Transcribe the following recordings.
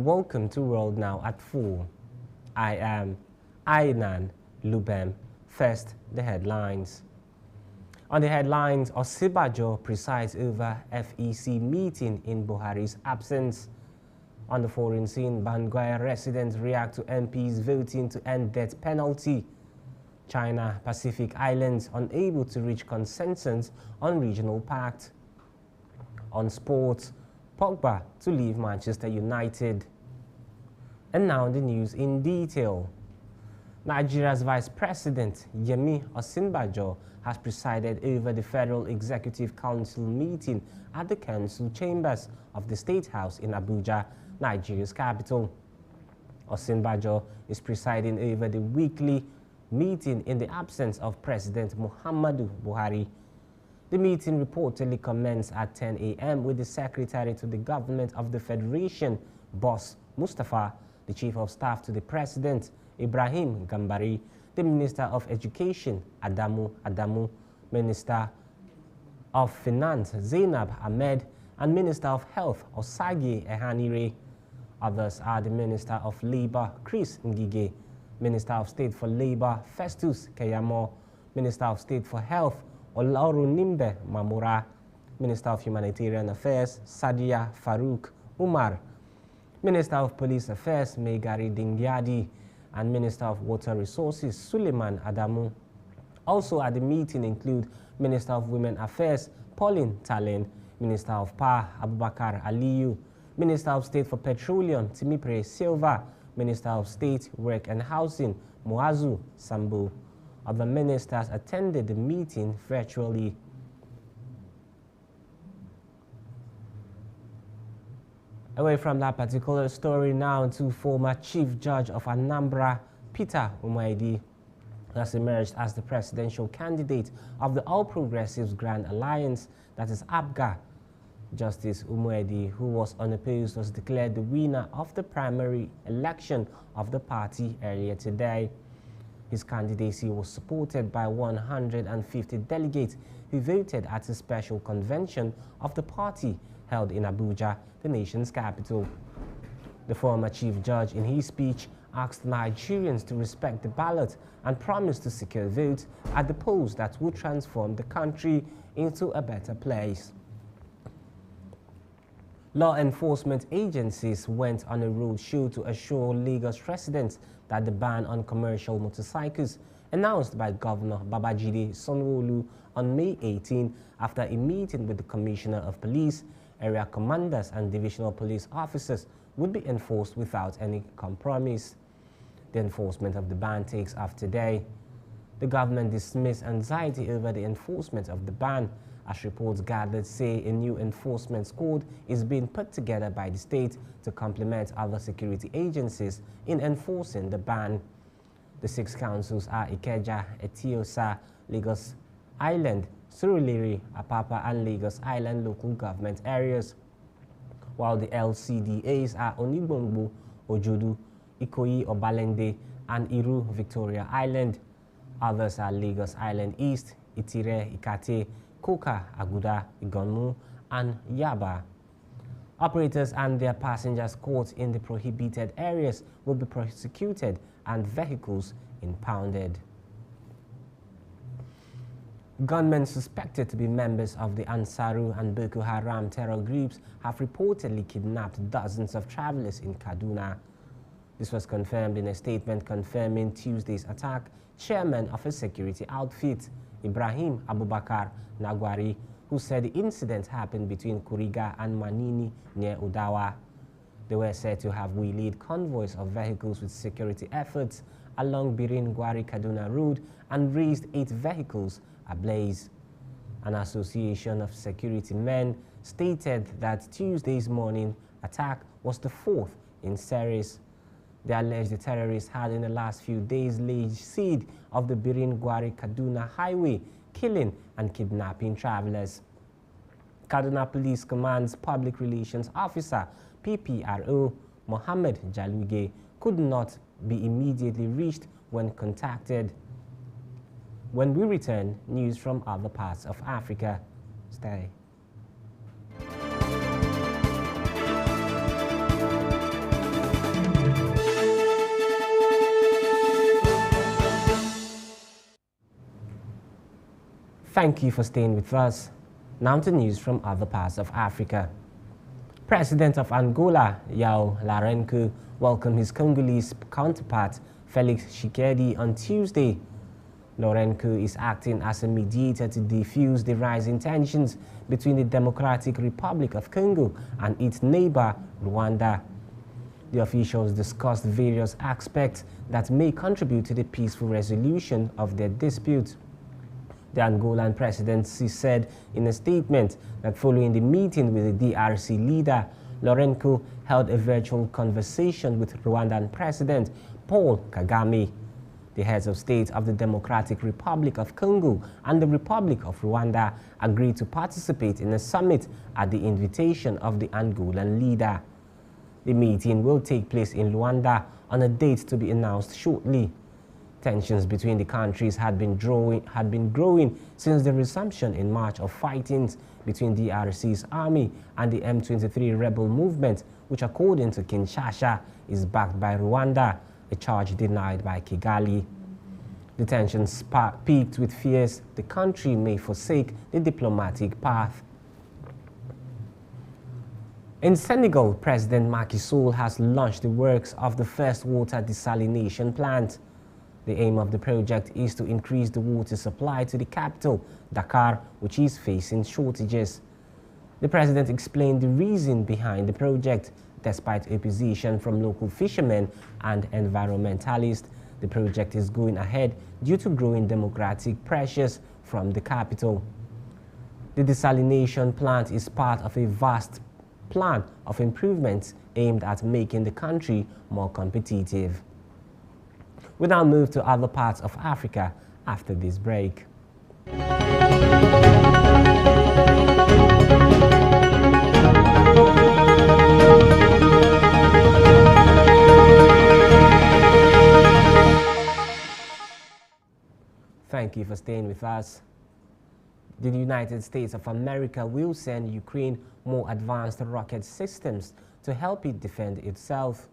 welcome to World Now at 4. I am Ainan Lubem. First, the headlines. On the headlines, Osinbajo presides over FEC meeting in Buhari's absence. On the foreign scene, Bangui residents react to MPs voting to end death penalty. China Pacific Islands unable to reach consensus on regional pact. On sports, Pogba to leave Manchester United. And now the news in detail. Nigeria's Vice President Yemi Osinbajo has presided over the Federal Executive Council meeting at the council chambers of the State House in Abuja, Nigeria's capital. Osinbajo is presiding over the weekly meeting in the absence of President Muhammadu Buhari. The meeting reportedly commenced at 10 a.m. with the Secretary to the Government of the Federation, Boss Mustapha, the Chief of Staff to the President, Ibrahim Gambari, the Minister of Education, Adamu, Minister of Finance, Zainab Ahmed, and Minister of Health, Osage Ehanire. Others are the Minister of Labor, Chris Ngige, Minister of State for Labor, Festus Keyamo, Minister of State for Health, Olaorunimbe Mamura, Minister of Humanitarian Affairs, Sadia Farouk Umar, Minister of Police Affairs, Megari Dingyadi, and Minister of Water Resources, Suleiman Adamu. Also at the meeting include Minister of Women Affairs, Pauline Talen, Minister of Power, Abubakar Aliyu, Minister of State for Petroleum, Timipre Silva, Minister of State, Work and Housing, Muazu Sambu. Other ministers attended the meeting virtually. Away from that particular story now to former Chief Judge of Anambra, Peter Umaidi, has emerged as the presidential candidate of the All Progressives Grand Alliance, that is APGA. Justice Umaidi, who was unopposed, was declared the winner of the primary election of the party earlier today. His candidacy was supported by 150 delegates who voted at a special convention of the party held in Abuja, the nation's capital. The former chief judge, in his speech, asked Nigerians to respect the ballot and promised to secure votes at the polls that would transform the country into a better place. Law enforcement agencies went on a roadshow to assure Lagos residents that the ban on commercial motorcycles, announced by Governor Babajide Sanwo-Olu on May 18 after a meeting with the Commissioner of Police, area commanders and divisional police officers, would be enforced without any compromise. The enforcement of the ban takes off today. The government dismissed anxiety over the enforcement of the ban, as reports gathered say a new enforcement squad is being put together by the state to complement other security agencies in enforcing the ban. The 6 councils are Ikeja, Etiosa, Lagos Island, Surulere, Apapa, and Lagos Island local government areas, while the LCDAs are Onigbongbo, Ojodu, Ikoyi, Obalende, and Iru, Victoria Island. Others are Lagos Island East, Itire, Ikate, Koka, Aguda, Igonmu, and Yaba. Operators and their passengers caught in the prohibited areas will be prosecuted and vehicles impounded. Gunmen suspected to be members of the Ansaru and Boko Haram terror groups have reportedly kidnapped dozens of travelers in Kaduna. This was confirmed in a statement confirming Tuesday's attack. Chairman of a security outfit, Ibrahim Abubakar Nagwari, who said the incident happened between Kuriga and Manini near Udawa. They were said to have waylaid convoys of vehicles with security efforts along Birin-Gwari-Kaduna Road and raised 8 vehicles ablaze. An association of security men stated that Tuesday's morning attack was the 4th in series. They alleged the terrorists had in the last few days laid siege of the Birin-Gwari-Kaduna highway, killing and kidnapping travelers. Kaduna Police Command's Public Relations Officer, PPRO, Mohammed Jaluge, could not be immediately reached when contacted. When we return, news from other parts of Africa. Stay. Thank you for staying with us. Now to news from other parts of Africa. President of Angola, João Lourenço, welcomed his Congolese counterpart, Felix Tshisekedi, on Tuesday. Lourenço is acting as a mediator to defuse the rising tensions between the Democratic Republic of Congo and its neighbor, Rwanda. The officials discussed various aspects that may contribute to the peaceful resolution of their dispute. The Angolan presidency said in a statement that following the meeting with the DRC leader, Lourenço held a virtual conversation with Rwandan President Paul Kagame. The heads of state of the Democratic Republic of Congo and the Republic of Rwanda agreed to participate in a summit at the invitation of the Angolan leader. The meeting will take place in Luanda on a date to be announced shortly. Tensions between the countries had been growing since the resumption in March of fightings between DRC's army and the M23 rebel movement, which according to Kinshasa is backed by Rwanda, a charge denied by Kigali. The tensions peaked with fears the country may forsake the diplomatic path. In Senegal, President Macky Sall has launched the works of the first water desalination plant. The aim of the project is to increase the water supply to the capital, Dakar, which is facing shortages. The president explained the reason behind the project. Despite opposition from local fishermen and environmentalists, the project is going ahead due to growing democratic pressures from the capital. The desalination plant is part of a vast plan of improvements aimed at making the country more competitive. We now move to other parts of Africa after this break. Thank you for staying with us. The United States of America will send Ukraine more advanced rocket systems to help it defend itself.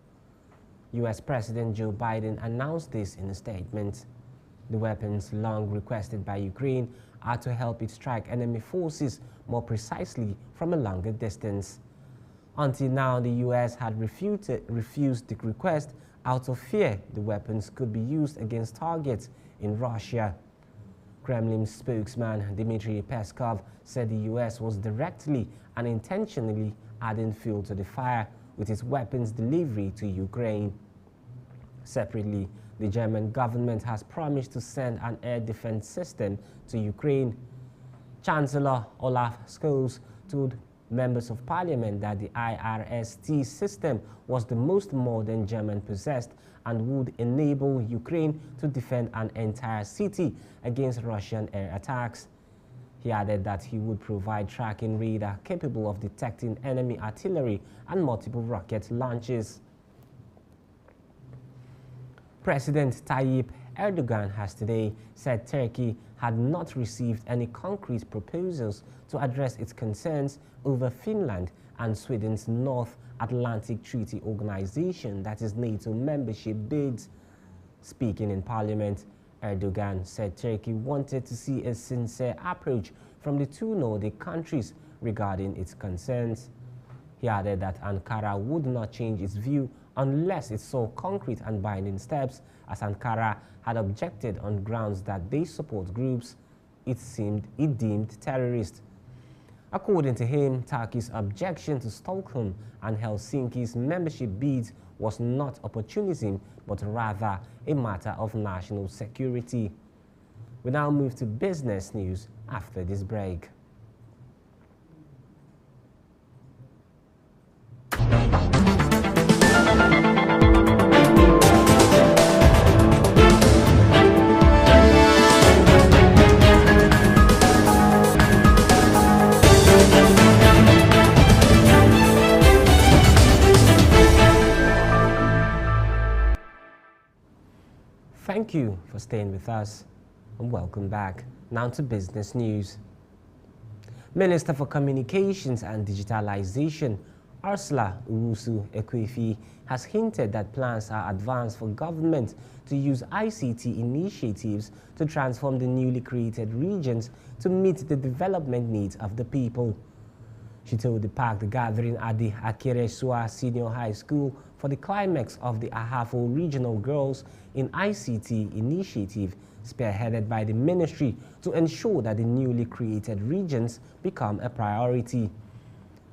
U.S. President Joe Biden announced this in a statement. The weapons long requested by Ukraine are to help it strike enemy forces more precisely from a longer distance. Until now, the U.S. had refused the request out of fear the weapons could be used against targets in Russia. Kremlin spokesman Dmitry Peskov said the U.S. was directly and intentionally adding fuel to the fire with its weapons delivery to Ukraine. Separately, the German government has promised to send an air defense system to Ukraine. Chancellor Olaf Scholz told members of parliament that the IRST system was the most modern German possessed and would enable Ukraine to defend an entire city against Russian air attacks. He added that he would provide tracking radar capable of detecting enemy artillery and multiple rocket launches. President Tayyip Erdogan has today said Turkey had not received any concrete proposals to address its concerns over Finland and Sweden's North Atlantic Treaty Organization, that is NATO membership bids. Speaking in Parliament, Erdogan said Turkey wanted to see a sincere approach from the two Nordic countries regarding its concerns. He added that Ankara would not change its view unless it saw concrete and binding steps, as Ankara had objected on grounds that they support groups it deemed terrorist. According to him, Turkey's objection to Stockholm and Helsinki's membership bids was not opportunism, but rather a matter of national security. We now move to business news after this break. Thank you for staying with us and welcome back. Now to business news. Minister for Communications and Digitalization, Ursula Owusu Ekwefi has hinted that plans are advanced for government to use ICT initiatives to transform the newly created regions to meet the development needs of the people. She told the packed gathering at the Akiresua Senior High School for the climax of the Ahafo Regional Girls in ICT initiative spearheaded by the ministry to ensure that the newly created regions become a priority.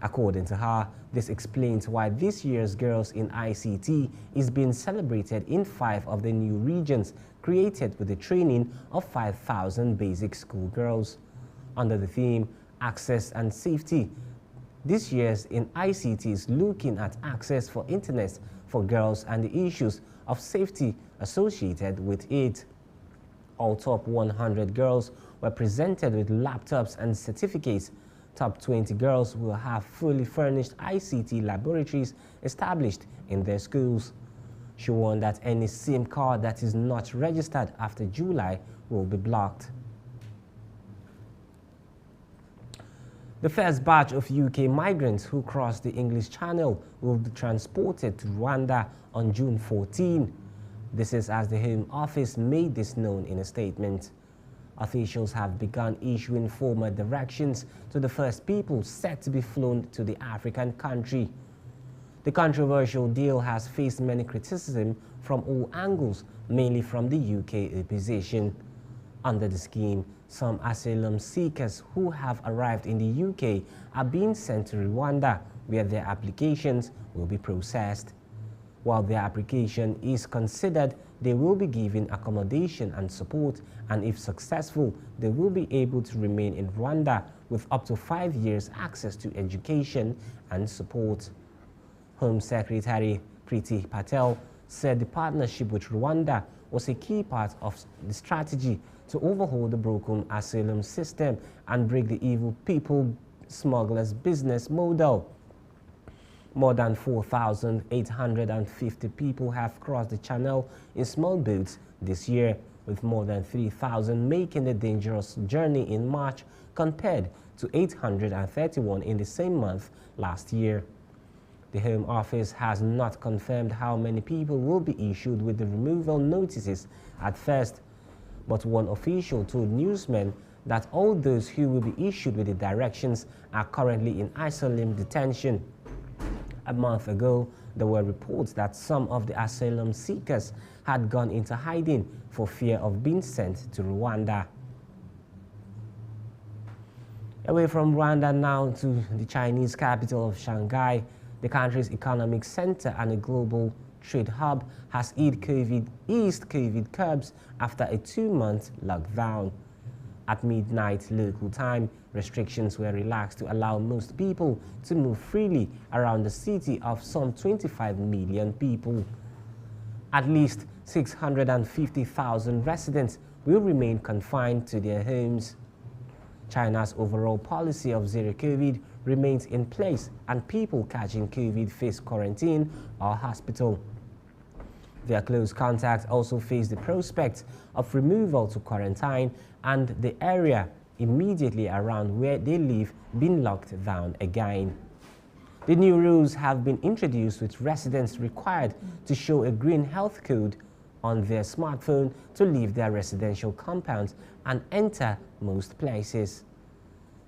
According to her, this explains why this year's Girls in ICT is being celebrated in 5 of the new regions created with the training of 5,000 basic school girls. Under the theme, Access and Safety, this year's in ICT is looking at access for internet for girls and the issues of safety associated with it. All top 100 girls were presented with laptops and certificates. Top 20 girls will have fully furnished ICT laboratories established in their schools. She warned that any SIM card that is not registered after July will be blocked. The first batch of UK migrants who crossed the English Channel will be transported to Rwanda on June 14. This is as the Home Office made this known in a statement. Officials have begun issuing formal directions to the first people set to be flown to the African country. The controversial deal has faced many criticism from all angles, mainly from the UK opposition. Under the scheme, some asylum seekers who have arrived in the UK are being sent to Rwanda, where their applications will be processed. While their application is considered, they will be given accommodation and support, and if successful, they will be able to remain in Rwanda with up to 5 years access to education and support. Home Secretary Priti Patel said the partnership with Rwanda was a key part of the strategy to overhaul the broken asylum system and break the evil people smugglers' business model. More than 4,850 people have crossed the channel in small boats this year, with more than 3,000 making the dangerous journey in March compared to 831 in the same month last year. The Home Office has not confirmed how many people will be issued with the removal notices at first, but one official told newsmen that all those who will be issued with the directions are currently in asylum detention. A month ago, there were reports that some of the asylum seekers had gone into hiding for fear of being sent to Rwanda. Away from Rwanda now to the Chinese capital of Shanghai, the country's economic center and a global trade hub has eased COVID curbs after a 2-month lockdown. At midnight local time, restrictions were relaxed to allow most people to move freely around the city of some 25 million people. At least 650,000 residents will remain confined to their homes. China's overall policy of zero COVID remains in place, and people catching COVID face quarantine or hospital. Their close contacts also face the prospect of removal to quarantine and the area immediately around where they live being locked down again. The new rules have been introduced with residents required to show a green health code on their smartphone to leave their residential compounds and enter most places.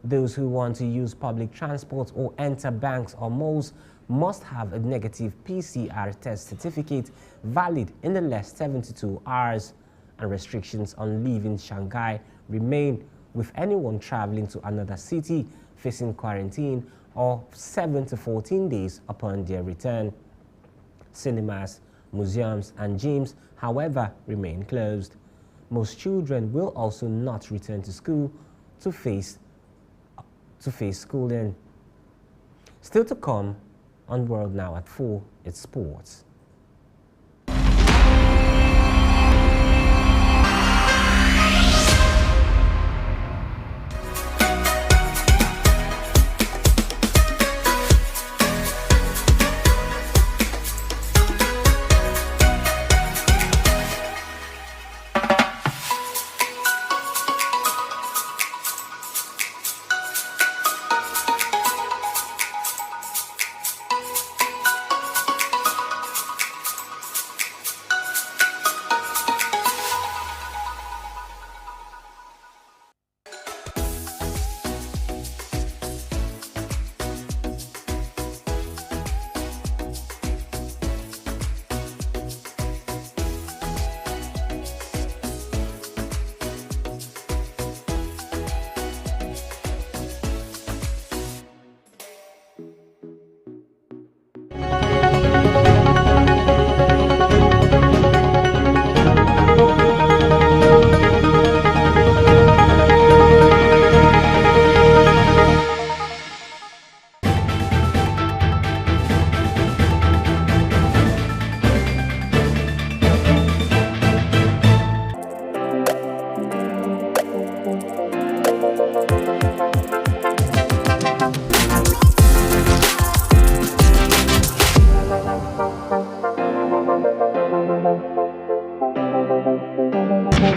Those who want to use public transport or enter banks or malls must have a negative PCR test certificate valid in the last 72 hours, and restrictions on leaving Shanghai remain, with anyone traveling to another city facing quarantine or 7 to 14 days upon their return. Cinemas, museums and gyms, however, remain closed. Most children will also not return to school to face schooling. Still to come on World Now at 4, it's sports.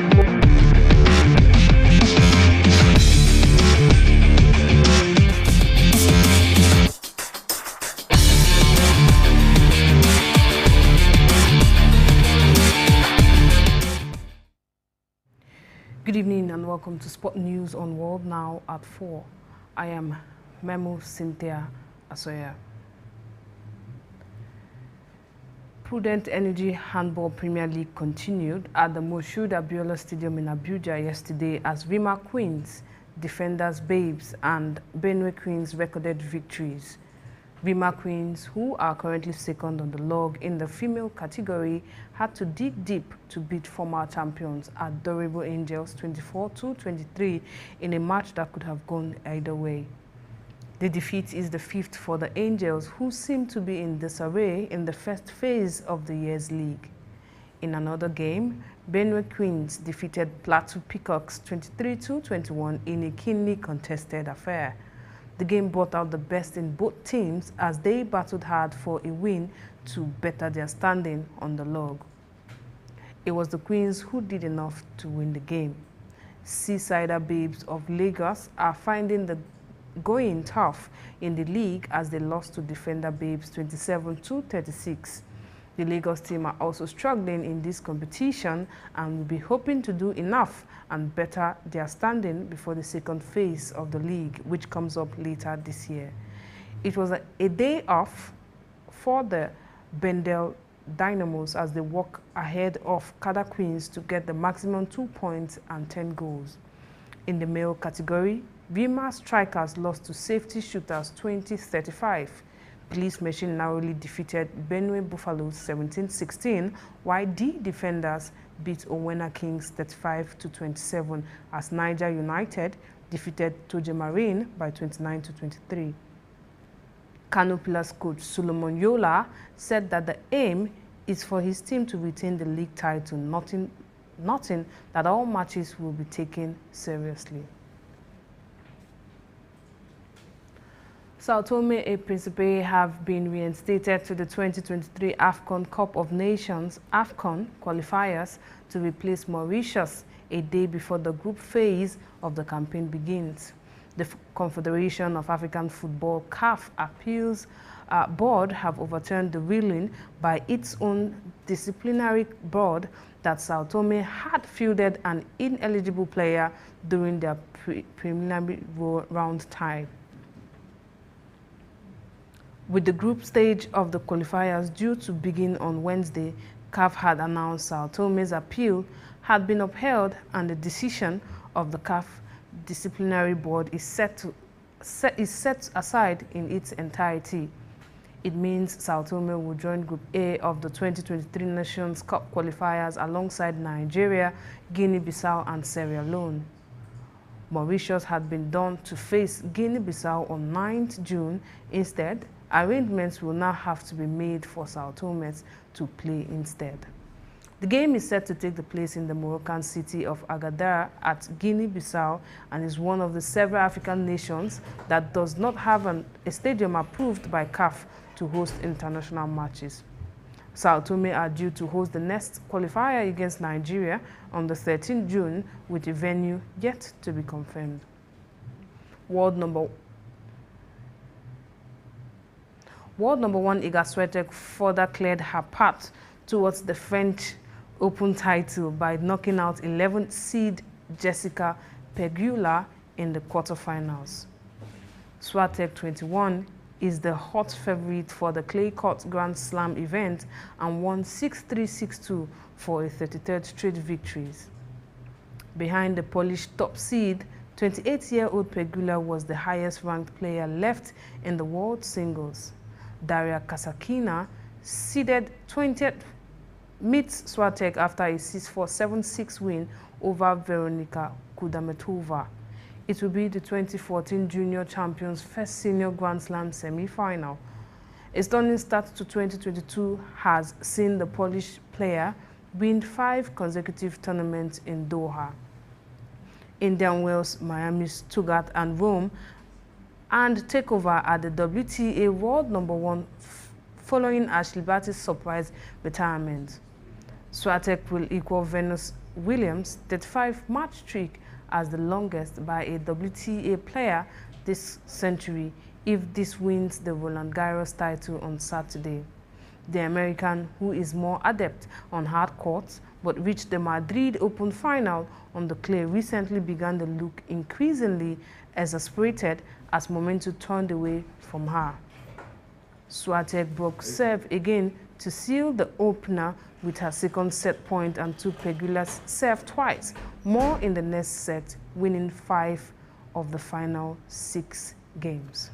Good evening and welcome to Sport News on World Now at 4. I am Memo Cynthia Asoya. Prudent Energy Handball Premier League continued at the Moshood Abiola Stadium in Abuja yesterday as Rima Queens, Defenders Babes and Benue Queens recorded victories. Rima Queens, who are currently second on the log in the female category, had to dig deep to beat former champions Adorable Angels 24-23 in a match that could have gone either way. The defeat is the fifth for the Angels, who seem to be in disarray in the first phase of the year's league. In another game, Benue Queens defeated Plateau Peacocks 23-21 in a keenly contested affair. The game brought out the best in both teams as they battled hard for a win to better their standing on the log. It was the Queens who did enough to win the game. Seasider Babes of Lagos are finding the going tough in the league as they lost to Defender Babes 27-36. The Lagos team are also struggling in this competition and will be hoping to do enough and better their standing before the second phase of the league, which comes up later this year. It was a day off for the Bendel Dynamos as they walk ahead of Kada Queens to get the maximum 2 points and 10 goals. In the male category, Rima Strikers lost to Safety Shooters 20-35. Police Machine narrowly defeated Benue Buffaloes 17-16, while D Defenders beat Owena Kings 35-27 as Niger United defeated Toje Marine by 29-23. Kano Pillars coach Solomon Yola said that the aim is for his team to retain the league title, noting that all matches will be taken seriously. Sao Tome and Principe have been reinstated to the 2023 AFCON Cup of Nations AFCON qualifiers to replace Mauritius a day before the group phase of the campaign begins. The Confederation of African Football (CAF) Appeals Board have overturned the ruling by its own disciplinary board that Sao Tome had fielded an ineligible player during their preliminary round tie. With the group stage of the qualifiers due to begin on Wednesday, CAF had announced Sao Tome's appeal had been upheld and the decision of the CAF disciplinary board is set aside in its entirety. It means Sao Tome will join Group A of the 2023 Nations Cup qualifiers alongside Nigeria, Guinea-Bissau and Sierra Leone. Mauritius had been done to face Guinea-Bissau on 9th June. Instead, arrangements will now have to be made for Sao Tomes to play instead. The game is set to take place in the Moroccan city of Agadir at Guinea-Bissau and is one of the several African nations that does not have a stadium approved by CAF to host international matches. Sao Tome are due to host the next qualifier against Nigeria on the 13th June with a venue yet to be confirmed. World number one Iga Swiatek further cleared her path towards the French Open title by knocking out 11th seed Jessica Pegula in the quarterfinals. Swiatek, 21, is the hot favorite for the clay court Grand Slam event and won 6-3, 6-2 for a 33rd straight victories. Behind the Polish top seed, 28-year-old Pegula was the highest-ranked player left in the world singles. Daria Kasatkina, seeded 20th, meets Swiatek after a 6-4, 7-6 win over Veronika Kudermetova. It will be the 2014 Junior Champions' first senior Grand Slam semi-final. A stunning start to 2022 has seen the Polish player win 5 consecutive tournaments in Doha, Indian Wells, Miami, Stuttgart, and Rome, and take over at the WTA World #1 following Ashley Barty's surprise retirement. Swiatek will equal Venus Williams' 35-match streak as the longest by a WTA player this century if this wins the Roland Garros title on Saturday. The American, who is more adept on hard courts but reached the Madrid Open final on the clay, recently began to look increasingly exasperated as momentum turned away from her. Swiatek broke serve again to seal the opener with her second set point and took Pegula's serve twice more in the next set, winning 5 of the final 6 games.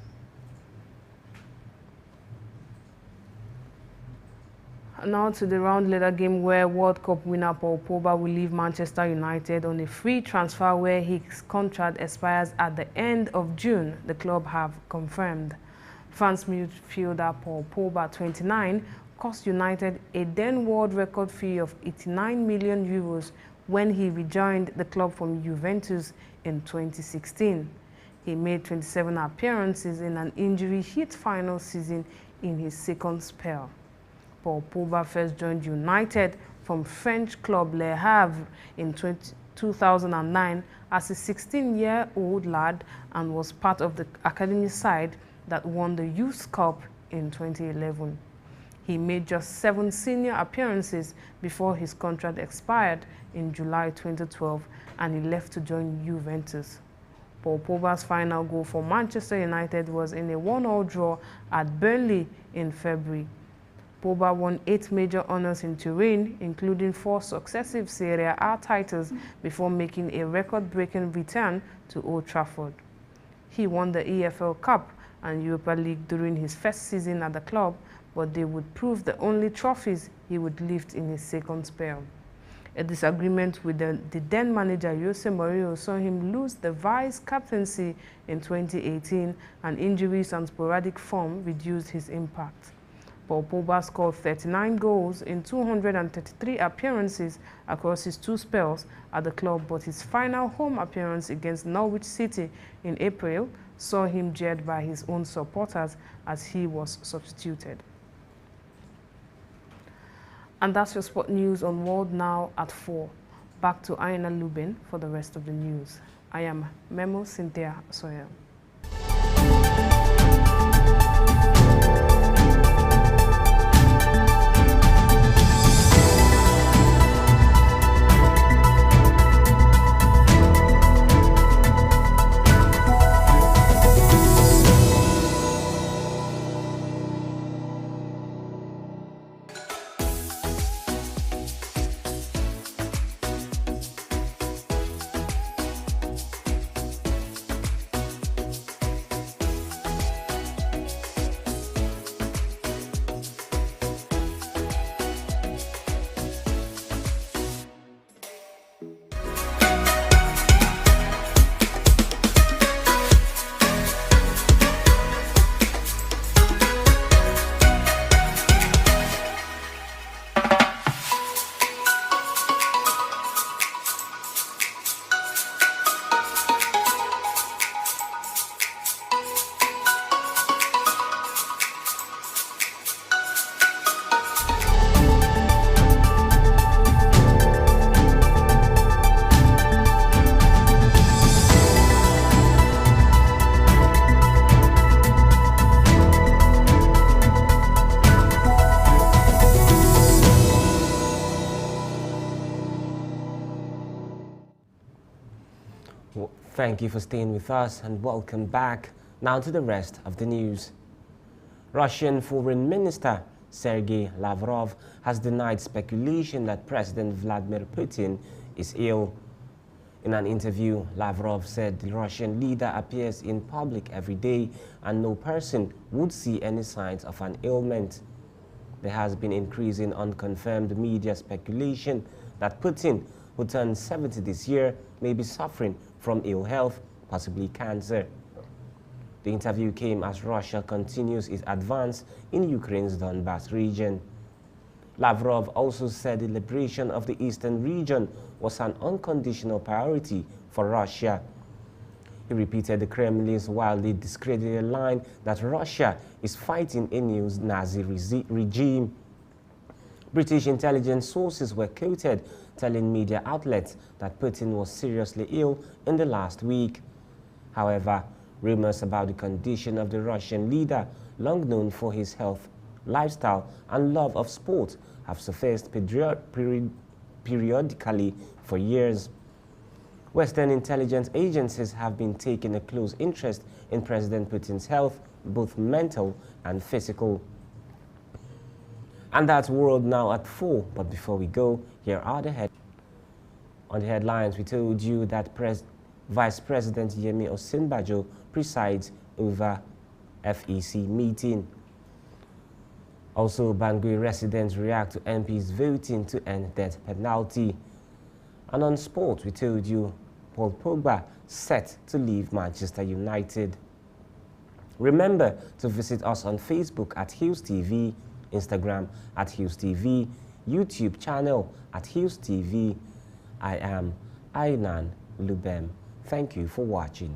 Now to the round leader game where World Cup winner Paul Pogba will leave Manchester United on a free transfer where his contract expires at the end of June, the club have confirmed. France midfielder Paul Pogba, 29, cost United a then world record fee of 89 million euros when he rejoined the club from Juventus in 2016. He made 27 appearances in an injury-hit final season in his second spell. Paul Pogba first joined United from French club Le Havre in 2009 as a 16-year-old lad and was part of the academy side that won the Youth Cup in 2011. He made just 7 senior appearances before his contract expired in July 2012 and he left to join Juventus. Paul Pogba's final goal for Manchester United was in a 1-1 draw at Burnley in February. Pogba won 8 major honours in Turin, including 4 successive Serie A titles before making a record-breaking return to Old Trafford. He won the EFL Cup and Europa League during his first season at the club, but they would prove the only trophies he would lift in his second spell. A disagreement with the then manager Jose Mourinho saw him lose the vice-captaincy in 2018, and injuries and sporadic form reduced his impact. Paul Pogba scored 39 goals in 233 appearances across his 2 spells at the club, but his final home appearance against Norwich City in April saw him jeered by his own supporters as he was substituted. And that's your sport news on World Now at 4. Back to Aina Lubin for the rest of the news. I am Memo Cynthia Sawyer. Thank you for staying with us and welcome back. Now to the rest of the news. Russian Foreign Minister Sergei Lavrov has denied speculation that President Vladimir Putin is ill. In an interview, Lavrov said the Russian leader appears in public every day and no person would see any signs of an ailment. There has been increasing unconfirmed media speculation that Putin, who turned 70 this year, may be suffering from ill health, possibly cancer. The interview came as Russia continues its advance in Ukraine's Donbas region. Lavrov also said the liberation of the eastern region was an unconditional priority for Russia. He repeated the Kremlin's wildly discredited line that Russia is fighting a new Nazi regime. British intelligence sources were quoted telling media outlets that Putin was seriously ill in the last week. However, rumors about the condition of the Russian leader, long known for his health, lifestyle, and love of sport, have surfaced periodically for years. Western intelligence agencies have been taking a close interest in President Putin's health, both mental and physical. And that's World Now at 4. But before we go, here are the headlines. On the headlines, we told you that Vice President Yemi Osinbajo presides over FEC meeting. Also, Bangui residents react to MPs voting to end death penalty. And on sport, we told you Paul Pogba set to leave Manchester United. Remember to visit us on Facebook at Hughes TV, Instagram at Hughes TV, YouTube channel at Hughes TV. I am Ainan Lubem. Thank you for watching.